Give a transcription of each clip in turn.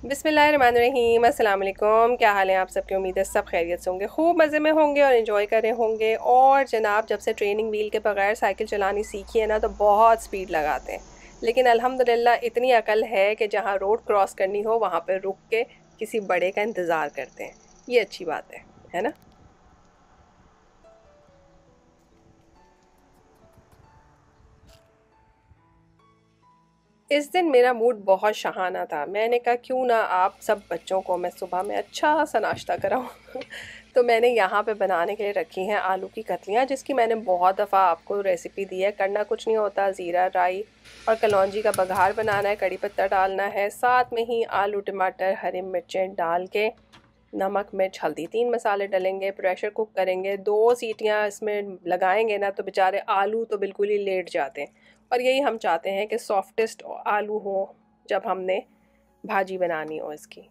बिस्मिल्लाहिर्रहमानिर्रहीम, अस्सलाम वालेकुम। क्या हाल है आप सबके? उम्मीद है सब खैरियत से होंगे, खूब मज़े में होंगे और एंजॉय कर रहे होंगे। और जनाब, जब से ट्रेनिंग व्हील के बगैर साइकिल चलानी सीखी है ना, तो बहुत स्पीड लगाते हैं। लेकिन अल्हम्दुलिल्लाह इतनी अकल है कि जहाँ रोड क्रॉस करनी हो वहाँ पर रुक के किसी बड़े का इंतज़ार करते हैं। ये अच्छी बात है ना? इस दिन मेरा मूड बहुत शहाना था। मैंने कहा क्यों ना आप सब बच्चों को मैं सुबह में अच्छा सा नाश्ता कराऊं। तो मैंने यहाँ पे बनाने के लिए रखी हैं आलू की कतलियाँ, जिसकी मैंने बहुत दफ़ा आपको रेसिपी दी है। करना कुछ नहीं होता, ज़ीरा राई और कलौंजी का बघार बनाना है, कड़ी पत्ता डालना है, साथ में ही आलू टमाटर हरी मिर्चें डाल के नमक मिर्च हल्दी 3 मसाले डलेंगे, प्रेशर कुक करेंगे। 2 सीटियाँ इसमें लगाएंगे ना तो बेचारे आलू तो बिल्कुल ही लेट जाते हैं। और यही हम चाहते हैं कि सॉफ्टेस्ट आलू हो जब हमने भाजी बनानी हो इसकी।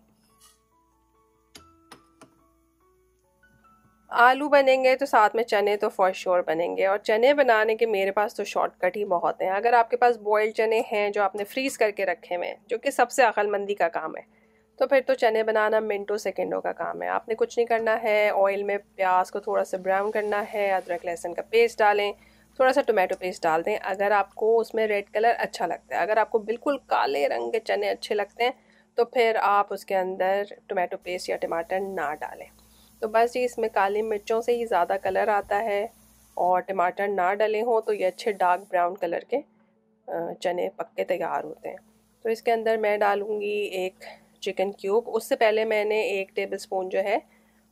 आलू बनेंगे तो साथ में चने तो फॉर श्योर बनेंगे। और चने बनाने के मेरे पास तो शॉर्टकट ही बहुत हैं। अगर आपके पास बॉइल्ड चने हैं जो आपने फ्रीज़ करके रखे हुए हैं, जो कि सबसे अक्लमंदी का काम है, तो फिर तो चने बनाना मिनटों सेकंडों का काम है। आपने कुछ नहीं करना है, ऑयल में प्याज को थोड़ा सा ब्राउन करना है, अदरक लहसुन का पेस्ट डालें, थोड़ा सा टोमेटो पेस्ट डाल दें अगर आपको उसमें रेड कलर अच्छा लगता है। अगर आपको बिल्कुल काले रंग के चने अच्छे लगते हैं तो फिर आप उसके अंदर टोमेटो पेस्ट या टमाटर ना डालें। तो बस जी, इसमें काली मिर्चों से ही ज़्यादा कलर आता है। और टमाटर ना डले हों तो ये अच्छे डार्क ब्राउन कलर के चने पक्के तैयार होते हैं। तो इसके अंदर मैं डालूँगी एक चिकन क्यूब। उससे पहले मैंने 1 टेबल स्पून जो है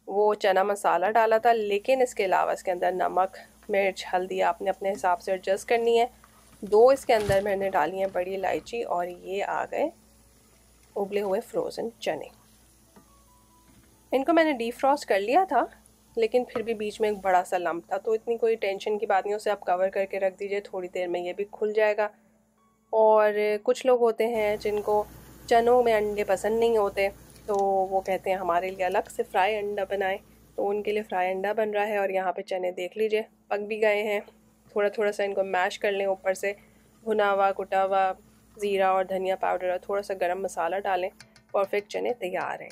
वो चना मसाला डाला था, लेकिन इसके अलावा इसके अंदर नमक मिर्च हल्दी आपने अपने हिसाब से एडजस्ट करनी है। 2 इसके अंदर मैंने डाली हैं बड़ी इलायची। और ये आ गए उबले हुए फ्रोज़न चने। इनको मैंने डीफ्रॉस्ट कर लिया था, लेकिन फिर भी बीच में एक बड़ा सा लम्प था, तो इतनी कोई टेंशन की बात नहीं, उसे आप कवर करके रख दीजिए, थोड़ी देर में ये भी खुल जाएगा। और कुछ लोग होते हैं जिनको चनों में अंडे पसंद नहीं होते, तो वो कहते हैं हमारे लिए अलग से फ्राई अंडा बनाएं। तो उनके लिए फ्राई अंडा बन रहा है। और यहाँ पे चने देख लीजिए पक भी गए हैं। थोड़ा थोड़ा सा इनको मैश कर लें, ऊपर से भुना हुआ कुटा हुआ ज़ीरा और धनिया पाउडर और थोड़ा सा गरम मसाला डालें। परफेक्ट चने तैयार हैं।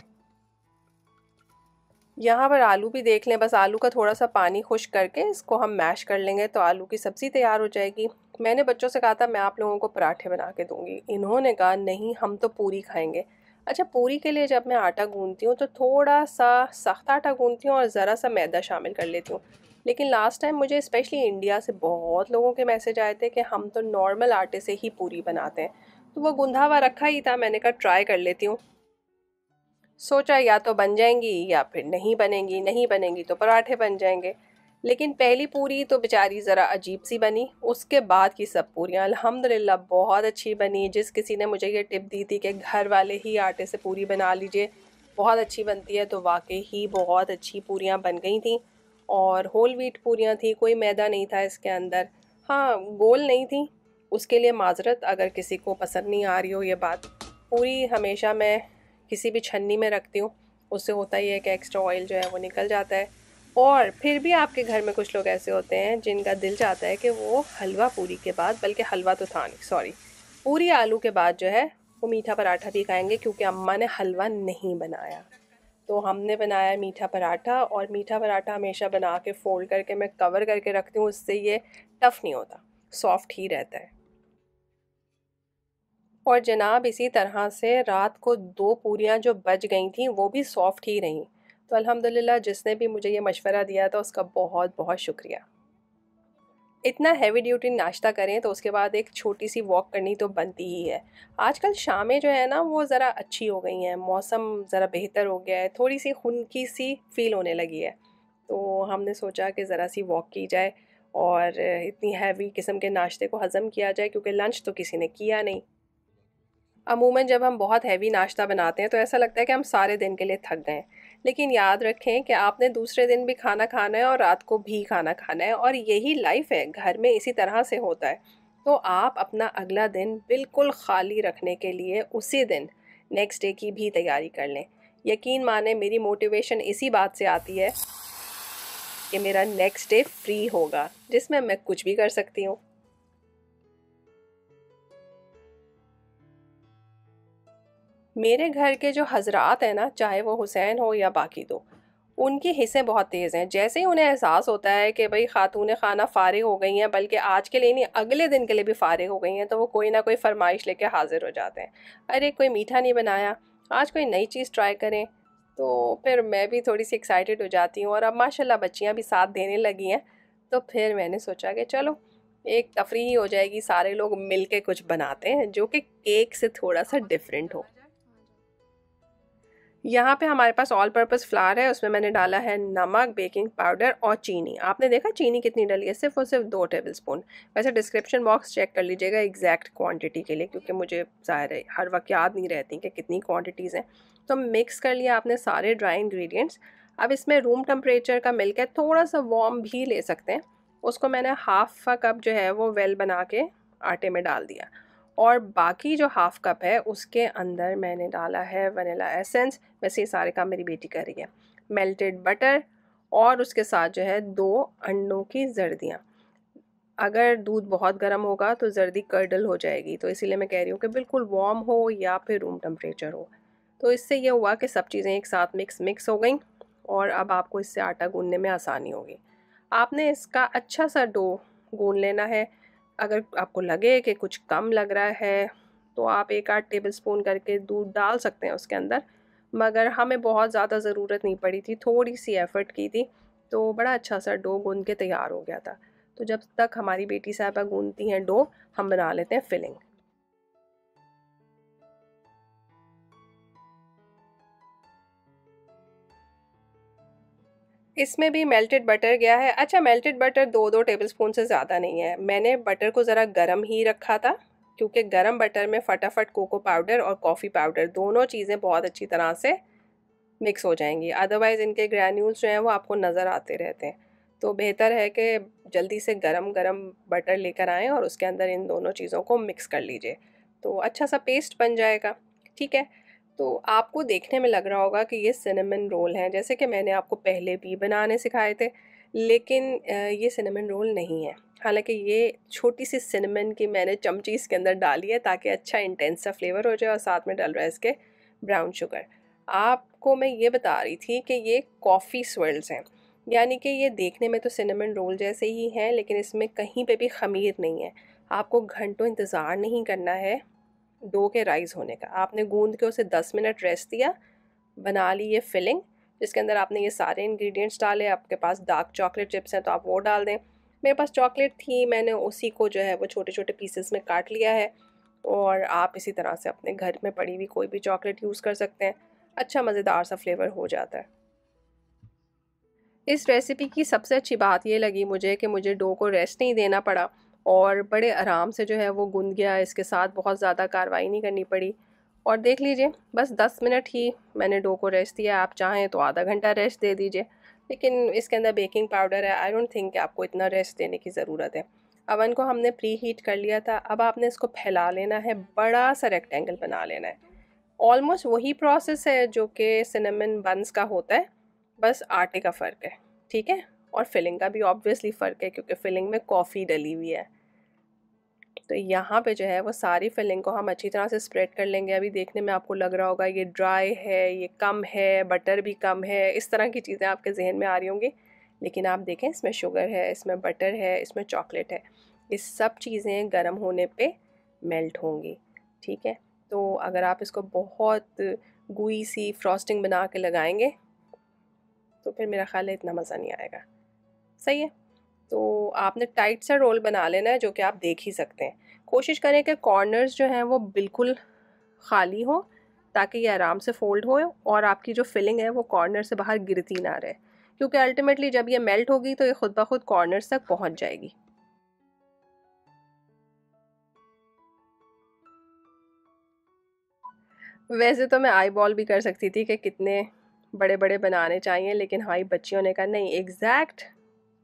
यहाँ पर आलू भी देख लें, बस आलू का थोड़ा सा पानी खुश्क करके इसको हम मैश कर लेंगे तो आलू की सब्ज़ी तैयार हो जाएगी। मैंने बच्चों से कहा था मैं आप लोगों को पराठे बना के दूंगी, इन्होंने कहा नहीं हम तो पूरी खाएंगे। अच्छा, पूरी के लिए जब मैं आटा गूंदती हूँ तो थोड़ा सा सख्त आटा गूंदती हूँ और ज़रा सा मैदा शामिल कर लेती हूँ। लेकिन लास्ट टाइम मुझे स्पेशली इंडिया से बहुत लोगों के मैसेज आए थे कि हम तो नॉर्मल आटे से ही पूरी बनाते हैं। तो वो गूंधा हुआ रखा ही था, मैंने कहा ट्राई कर लेती हूँ। सोचा या तो बन जाएंगी या फिर नहीं बनेंगी, नहीं बनेंगी तो पराठे बन जाएंगे। लेकिन पहली पूरी तो बेचारी ज़रा अजीब सी बनी। उसके बाद की सब पूरियाँ अल्हम्दुलिल्लाह बहुत अच्छी बनी। जिस किसी ने मुझे ये टिप दी थी कि घर वाले ही आटे से पूरी बना लीजिए, बहुत अच्छी बनती है, तो वाकई ही बहुत अच्छी पूरियाँ बन गई थी। और होल व्हीट पूरियाँ थी, कोई मैदा नहीं था इसके अंदर। हाँ, गोल नहीं थी, उसके लिए माजरत अगर किसी को पसंद नहीं आ रही हो ये बात। पूरी हमेशा मैं किसी भी छन्नी में रखती हूँ, उससे होता ही है कि एक्स्ट्रा ऑयल जो है वो निकल जाता है। और फिर भी आपके घर में कुछ लोग ऐसे होते हैं जिनका दिल चाहता है कि वो हलवा पूरी के बाद, बल्कि हलवा तो था नहीं, सॉरी, पूरी आलू के बाद जो है वो मीठा पराठा भी खाएंगे, क्योंकि अम्मा ने हलवा नहीं बनाया। तो हमने बनाया मीठा पराठा। और मीठा पराठा हमेशा बना के फोल्ड करके मैं कवर करके रखती हूँ, उससे ये टफ़ नहीं होता, सॉफ्ट ही रहता है। और जनाब, इसी तरह से रात को 2 पूरियाँ जो बच गई थी वो भी सॉफ्ट ही रहीं। तो अल्हम्दुलिल्लाह जिसने भी मुझे ये मशवरा दिया था उसका बहुत बहुत शुक्रिया। इतना हैवी ड्यूटी नाश्ता करें तो उसके बाद एक छोटी सी वॉक करनी तो बनती ही है। आजकल शामें जो है ना वो ज़रा अच्छी हो गई हैं, मौसम ज़रा बेहतर हो गया है, थोड़ी सी खुनकी सी फील होने लगी है। तो हमने सोचा कि ज़रा सी वॉक की जाए और इतनी हैवी किस्म के नाश्ते को हज़म किया जाए, क्योंकि लंच तो किसी ने किया नहीं। अमूमन जब हम बहुत हैवी नाश्ता बनाते हैं तो ऐसा लगता है कि हम सारे दिन के लिए थक गए हैं। लेकिन याद रखें कि आपने दूसरे दिन भी खाना खाना है और रात को भी खाना खाना है, और यही लाइफ है, घर में इसी तरह से होता है। तो आप अपना अगला दिन बिल्कुल खाली रखने के लिए उसी दिन नेक्स्ट डे की भी तैयारी कर लें। यकीन माने मेरी मोटिवेशन इसी बात से आती है कि मेरा नेक्स्ट डे फ्री होगा, जिसमें मैं कुछ भी कर सकती हूँ। मेरे घर के जो हजरात हैं ना, चाहे वो हुसैन हो या बाकी दो, उनकी हिस्सें बहुत तेज़ हैं। जैसे ही उन्हें एहसास होता है कि भाई खातून खाना फ़ारिग हो गई हैं, बल्कि आज के लिए नहीं अगले दिन के लिए भी फ़ारिग हो गई हैं, तो वो कोई ना कोई फरमाइश लेके हाजिर हो जाते हैं। अरे कोई मीठा नहीं बनाया, आज कोई नई चीज़ ट्राई करें। तो फिर मैं भी थोड़ी सी एक्साइटेड हो जाती हूँ, और अब माशाल्लाह बच्चियाँ भी साथ देने लगी हैं। तो फिर मैंने सोचा कि चलो एक तफरीह हो जाएगी, सारे लोग मिल के कुछ बनाते हैं जो कि केक से थोड़ा सा डिफरेंट हो। यहाँ पे हमारे पास ऑल पर्पज़ फ्लावर है, उसमें मैंने डाला है नमक, बेकिंग पाउडर और चीनी। आपने देखा चीनी कितनी डली है, सिर्फ और सिर्फ 2 टेबलस्पून। वैसे डिस्क्रिप्शन बॉक्स चेक कर लीजिएगा एग्जैक्ट क्वांटिटी के लिए, क्योंकि मुझे ज़ाहिर है हर वक्त याद नहीं रहती कि कितनी क्वांटिटीज़ हैं। तो मिक्स कर लिया आपने सारे ड्राई इंग्रेडिएंट्स। अब इसमें रूम टेम्परेचर का मिल्क है, थोड़ा सा वार्म भी ले सकते हैं। उसको मैंने हाफ कप जो है वो वेल बना के आटे में डाल दिया, और बाकी जो हाफ़ कप है उसके अंदर मैंने डाला है वनीला एसेंस। वैसे ये सारे काम मेरी बेटी कर रही है। मेल्टेड बटर, और उसके साथ जो है 2 अंडों की जर्दियाँ। अगर दूध बहुत गर्म होगा तो जर्दी कर्डल हो जाएगी, तो इसीलिए मैं कह रही हूँ कि बिल्कुल वार्म हो या फिर रूम टेम्परेचर हो। तो इससे ये हुआ कि सब चीज़ें एक साथ मिक्स हो गई, और अब आपको इससे आटा गूंदने में आसानी होगी। आपने इसका अच्छा सा डो गूंद लेना है। अगर आपको लगे कि कुछ कम लग रहा है तो आप 1-8 टेबलस्पून करके दूध डाल सकते हैं उसके अंदर, मगर हमें बहुत ज़्यादा ज़रूरत नहीं पड़ी थी, थोड़ी सी एफ़र्ट की थी, तो बड़ा अच्छा सा डो गूंद के तैयार हो गया था। तो जब तक हमारी बेटी साहिबा गूंदती हैं डो, हम बना लेते हैं फिलिंग। इसमें भी मेल्टेड बटर गया है। अच्छा, मेल्टेड बटर 2-2 टेबलस्पून से ज़्यादा नहीं है। मैंने बटर को ज़रा गरम ही रखा था, क्योंकि गरम बटर में फटाफट कोको पाउडर और कॉफ़ी पाउडर दोनों चीज़ें बहुत अच्छी तरह से मिक्स हो जाएंगी। अदरवाइज़ इनके ग्रैन्यूल्स जो हैं वो आपको नज़र आते रहते हैं। तो बेहतर है कि जल्दी से गरम गरम बटर लेकर आएँ और उसके अंदर इन दोनों चीज़ों को मिक्स कर लीजिए, तो अच्छा सा पेस्ट बन जाएगा। ठीक है। तो आपको देखने में लग रहा होगा कि ये सिनेमन रोल हैं, जैसे कि मैंने आपको पहले भी बनाने सिखाए थे, लेकिन ये सिनेमन रोल नहीं है। हालांकि ये छोटी सी सिनेमन की मैंने चमची इसके अंदर डाली है, ताकि अच्छा इंटेंस सा फ्लेवर हो जाए, और साथ में डल रहा है इसके ब्राउन शुगर। आपको मैं ये बता रही थी कि ये कॉफ़ी स्विर्ल्स हैं, यानी कि ये देखने में तो सिनेमन रोल जैसे ही हैं, लेकिन इसमें कहीं पे भी ख़मीर नहीं है। आपको घंटों इंतज़ार नहीं करना है डो के राइज़ होने का। आपने गूंद के उसे 10 मिनट रेस्ट दिया, बना ली ये फिलिंग, जिसके अंदर आपने ये सारे इंग्रेडिएंट्स डाले। आपके पास डार्क चॉकलेट चिप्स हैं तो आप वो डाल दें। मेरे पास चॉकलेट थी, मैंने उसी को जो है वो छोटे छोटे पीसेस में काट लिया है, और आप इसी तरह से अपने घर में पड़ी हुई कोई भी चॉकलेट यूज़ कर सकते हैं। अच्छा मज़ेदार सा फ्लेवर हो जाता है। इस रेसिपी की सबसे अच्छी बात ये लगी मुझे कि मुझे डो को रेस्ट नहीं देना पड़ा, और बड़े आराम से जो है वो गूंद गया। इसके साथ बहुत ज़्यादा कार्रवाई नहीं करनी पड़ी। और देख लीजिए, बस 10 मिनट ही मैंने डो को रेस्ट दिया। आप चाहें तो आधा घंटा रेस्ट दे दीजिए, लेकिन इसके अंदर बेकिंग पाउडर है, आई डोंट थिंक कि आपको इतना रेस्ट देने की ज़रूरत है। अवन को हमने प्री हीट कर लिया था। अब आपने इसको फैला लेना है, बड़ा सा रेक्टेंगल बना लेना है। ऑलमोस्ट वही प्रोसेस है जो कि सिनेमन बन्स का होता है, बस आटे का फ़र्क है। ठीक है। और फिलिंग का भी ऑब्वियसली फ़र्क है, क्योंकि फिलिंग में कॉफ़ी डली हुई है। तो यहाँ पे जो है वो सारी फिलिंग को हम अच्छी तरह से स्प्रेड कर लेंगे। अभी देखने में आपको लग रहा होगा ये ड्राई है, ये कम है, बटर भी कम है, इस तरह की चीज़ें आपके जहन में आ रही होंगी, लेकिन आप देखें इसमें शुगर है, इसमें बटर है, इसमें चॉकलेट है। ये सब चीज़ें गर्म होने पे मेल्ट होंगी। ठीक है। तो अगर आप इसको बहुत गुई सी फ्रॉस्टिंग बना के लगाएंगे तो फिर मेरा ख्याल है इतना मज़ा नहीं आएगा। सही है। तो आपने टाइट सा रोल बना लेना है, जो कि आप देख ही सकते हैं। कोशिश करें कि कॉर्नर्स जो हैं वो बिल्कुल ख़ाली हो, ताकि ये आराम से फ़ोल्ड हो, और आपकी जो फिलिंग है वो कॉर्नर से बाहर गिरती ना रहे, क्योंकि अल्टीमेटली जब ये मेल्ट होगी तो ये खुद ब खुद कॉर्नर्स तक पहुंच जाएगी। वैसे तो मैं आई बॉल भी कर सकती थी कि कितने बड़े बड़े बनाने चाहिए, लेकिन हमारी बच्चियों ने कहा नहीं, एग्जैक्ट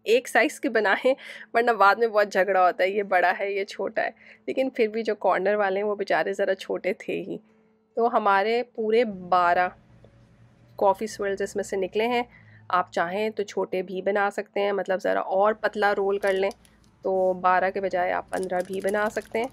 एक साइज़ के बनाएं, वरना बाद में बहुत झगड़ा होता है, ये बड़ा है ये छोटा है। लेकिन फिर भी जो कॉर्नर वाले हैं वो बेचारे ज़रा छोटे थे ही। तो हमारे पूरे 12 कॉफ़ी स्विर्ल्स इसमें से निकले हैं। आप चाहें तो छोटे भी बना सकते हैं, मतलब ज़रा और पतला रोल कर लें, तो 12 के बजाय आप 15 भी बना सकते हैं।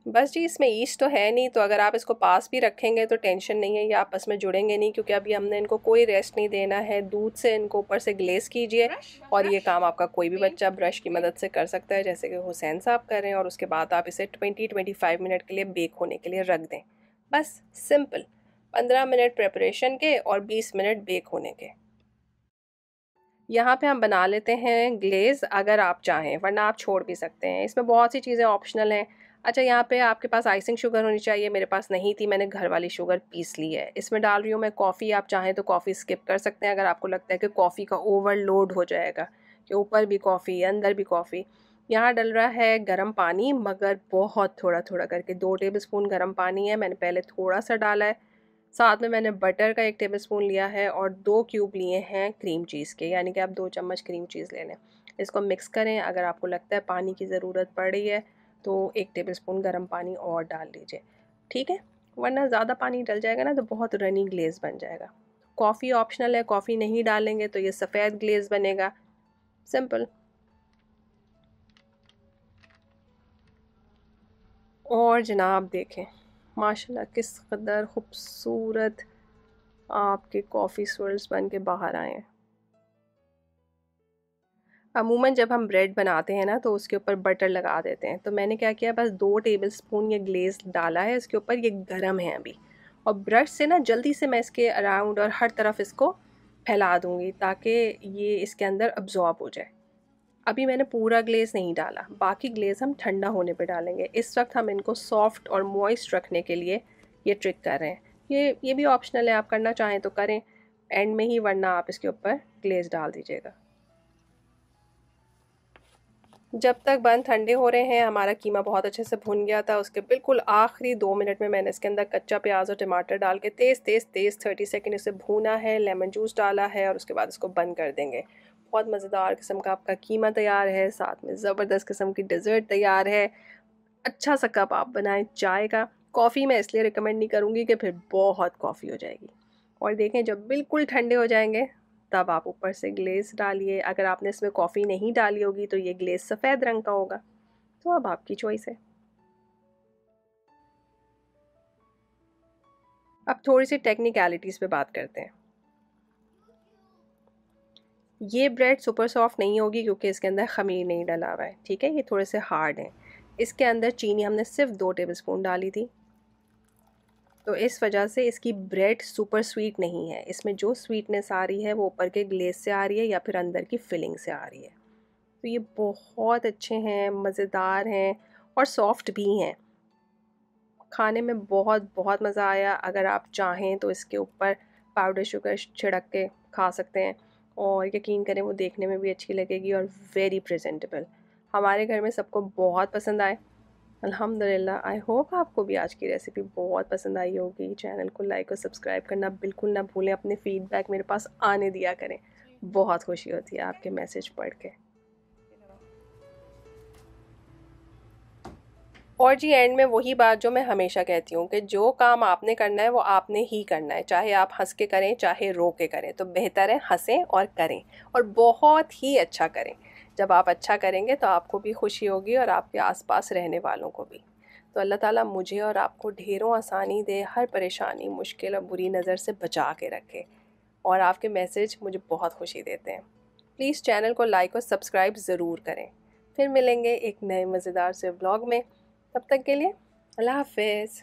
बस जी, इसमें ईस्ट तो है नहीं, तो अगर आप इसको पास भी रखेंगे तो टेंशन नहीं है, ये आपस में जुड़ेंगे नहीं, क्योंकि अभी हमने इनको कोई रेस्ट नहीं देना है। दूध से इनको ऊपर से ग्लेस कीजिए और ये काम आपका कोई भी बच्चा ब्रश की मदद से कर सकता है, जैसे कि हुसैन साहब कर रहे हैं। और उसके बाद आप इसे 20-25 मिनट के लिए बेक होने के लिए रख दें। बस सिंपल 15 मिनट प्रेपरेशन के और 20 मिनट बेक होने के। यहाँ पे हम बना लेते हैं ग्लेज़, अगर आप चाहें, वरना आप छोड़ भी सकते हैं। इसमें बहुत सी चीज़ें ऑप्शनल हैं। अच्छा, यहाँ पे आपके पास आइसिंग शुगर होनी चाहिए, मेरे पास नहीं थी, मैंने घर वाली शुगर पीस ली है। इसमें डाल रही हूँ मैं कॉफ़ी, आप चाहें तो कॉफ़ी स्किप कर सकते हैं अगर आपको लगता है कि कॉफ़ी का ओवरलोड हो जाएगा, कि ऊपर भी कॉफ़ी अंदर भी कॉफ़ी। यहाँ डल रहा है गर्म पानी, मगर बहुत थोड़ा थोड़ा करके। 2 टेबल स्पून गर्म पानी है, मैंने पहले थोड़ा सा डाला है। साथ में मैंने बटर का 1 टेबलस्पून लिया है और 2 क्यूब लिए हैं क्रीम चीज़ के, यानी कि आप 2 चम्मच क्रीम चीज़ ले लें। इसको मिक्स करें। अगर आपको लगता है पानी की ज़रूरत पड़ रही है तो 1 टेबलस्पून गर्म पानी और डाल लीजिए, ठीक है? वरना ज़्यादा पानी डल जाएगा ना तो बहुत रनी ग्लेज़ बन जाएगा। कॉफ़ी ऑप्शनल है, कॉफ़ी नहीं डालेंगे तो ये सफ़ेद ग्लेज़ बनेगा। सिंपल। और जनाब देखें, माशाल्लाह किस कदर खूबसूरत आपके कॉफ़ी swirls बन के बाहर आए हैं। अमूमन जब हम ब्रेड बनाते हैं ना तो उसके ऊपर बटर लगा देते हैं, तो मैंने क्या किया, बस 2 टेबलस्पून ये ग्लेज़ डाला है इसके ऊपर। ये गरम है अभी, और ब्रश से ना जल्दी से मैं इसके अराउंड और हर तरफ इसको फैला दूँगी ताकि ये इसके अंदर अब्ज़ॉर्ब हो जाए। अभी मैंने पूरा ग्लेज़ नहीं डाला, बाकी ग्लेज़ हम ठंडा होने पे डालेंगे। इस वक्त हम इनको सॉफ्ट और मॉइस्ट रखने के लिए ये ट्रिक कर रहे हैं। ये भी ऑप्शनल है, आप करना चाहें तो करें एंड में ही, वरना आप इसके ऊपर ग्लेज़ डाल दीजिएगा। जब तक बन ठंडे हो रहे हैं, हमारा कीमा बहुत अच्छे से भुन गया था। उसके बिल्कुल आखिरी 2 मिनट में मैंने इसके अंदर कच्चा प्याज और टमाटर डाल के तेज़ तेज़ तेज़ 30 सेकंड इसे भूना है। लेमन जूस डाला है और उसके बाद इसको बंद कर देंगे। बहुत मज़ेदार किस्म का आपका कीमा तैयार है, साथ में ज़बरदस्त किस्म की डिज़र्ट तैयार है। अच्छा सा कप आप बनाएं चाय का। कॉफ़ी मैं इसलिए रिकमेंड नहीं करूँगी कि फिर बहुत कॉफ़ी हो जाएगी। और देखें, जब बिल्कुल ठंडे हो जाएंगे तब आप ऊपर से ग्लेज़ डालिए। अगर आपने इसमें कॉफ़ी नहीं डाली होगी तो ये ग्लेज़ सफ़ेद रंग का होगा। तो अब आपकी चॉइस है। अब थोड़ी सी टेक्निकलिटीज़ पे बात करते हैं। ये ब्रेड सुपर सॉफ्ट नहीं होगी क्योंकि इसके अंदर ख़मीर नहीं डला हुआ है, ठीक है? ये थोड़े से हार्ड हैं। इसके अंदर चीनी हमने सिर्फ 2 टेबलस्पून डाली थी, तो इस वजह से इसकी ब्रेड सुपर स्वीट नहीं है। इसमें जो स्वीटनेस आ रही है वो ऊपर के ग्लेज़ से आ रही है या फिर अंदर की फिलिंग से आ रही है। तो ये बहुत अच्छे हैं, मज़ेदार हैं और सॉफ्ट भी हैं। खाने में बहुत बहुत मज़ा आया। अगर आप चाहें तो इसके ऊपर पाउडर शुगर छिड़क के खा सकते हैं, और यकीन करें वो देखने में भी अच्छी लगेगी और वेरी प्रेजेंटेबल। हमारे घर में सबको बहुत पसंद आए, अल्हम्दुलिल्लाह। आई होप आपको भी आज की रेसिपी बहुत पसंद आई होगी। चैनल को लाइक और सब्सक्राइब करना बिल्कुल ना भूलें। अपने फीडबैक मेरे पास आने दिया करें, बहुत खुशी होती है आपके मैसेज पढ़ के। और जी, एंड में वही बात जो मैं हमेशा कहती हूँ कि जो काम आपने करना है वो आपने ही करना है, चाहे आप हंस के करें चाहे रो के करें। तो बेहतर है हंसें और करें, और बहुत ही अच्छा करें। जब आप अच्छा करेंगे तो आपको भी खुशी होगी और आपके आसपास रहने वालों को भी। तो अल्लाह ताला मुझे और आपको ढेरों आसानी दे, हर परेशानी मुश्किल और बुरी नज़र से बचा के रखे। और आपके मैसेज मुझे बहुत खुशी देते हैं। प्लीज़ चैनल को लाइक और सब्सक्राइब ज़रूर करें। फिर मिलेंगे एक नए मज़ेदार से व्लॉग में। तब तक के लिए अल्लाह हाफ़िज़।